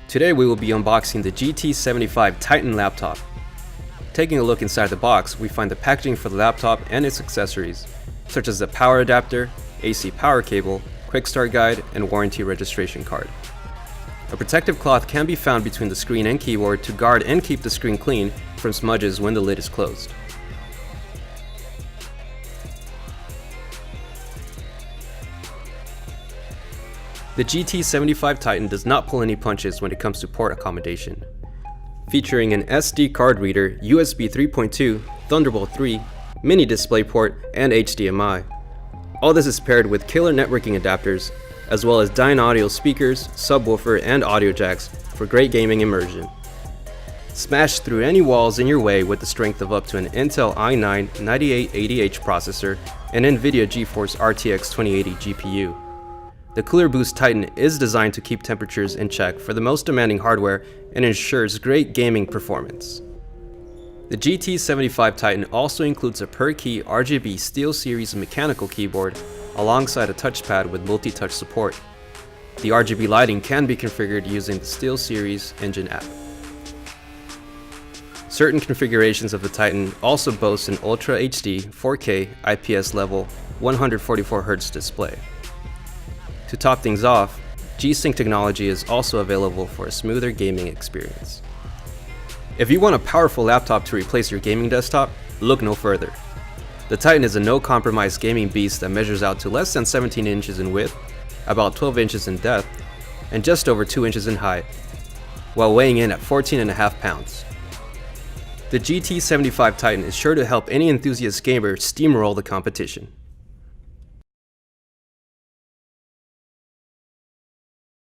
Today we will be unboxing the GT75 Titan laptop. Taking a look inside the box, we find the packaging for the laptop and its accessories, such as the power adapter, AC power cable, quick start guide, and warranty registration card. A protective cloth can be found between the screen and keyboard to guard and keep the screen clean from smudges when the lid is closed. The GT75 Titan does not pull any punches when it comes to port accommodation. Featuring an SD card reader, USB 3.2, Thunderbolt 3, mini DisplayPort, and HDMI. All this is paired with killer networking adapters, as well as Dynaudio speakers, subwoofer, and audio jacks for great gaming immersion. Smash through any walls in your way with the strength of up to an Intel i9 9880H processor and NVIDIA GeForce RTX 2080 GPU. The Cooler Boost Titan is designed to keep temperatures in check for the most demanding hardware and ensures great gaming performance. The GT75 Titan also includes a per-key RGB SteelSeries mechanical keyboard alongside a touchpad with multi-touch support. The RGB lighting can be configured using the SteelSeries engine app. Certain configurations of the Titan also boast an Ultra HD 4K IPS level 144Hz display. To top things off, G-Sync technology is also available for a smoother gaming experience. If you want a powerful laptop to replace your gaming desktop, look no further. The Titan is a no-compromise gaming beast that measures out to less than 17 inches in width, about 12 inches in depth, and just over 2 inches in height, while weighing in at 14.5 pounds. The GT75 Titan is sure to help any enthusiast gamer steamroll the competition.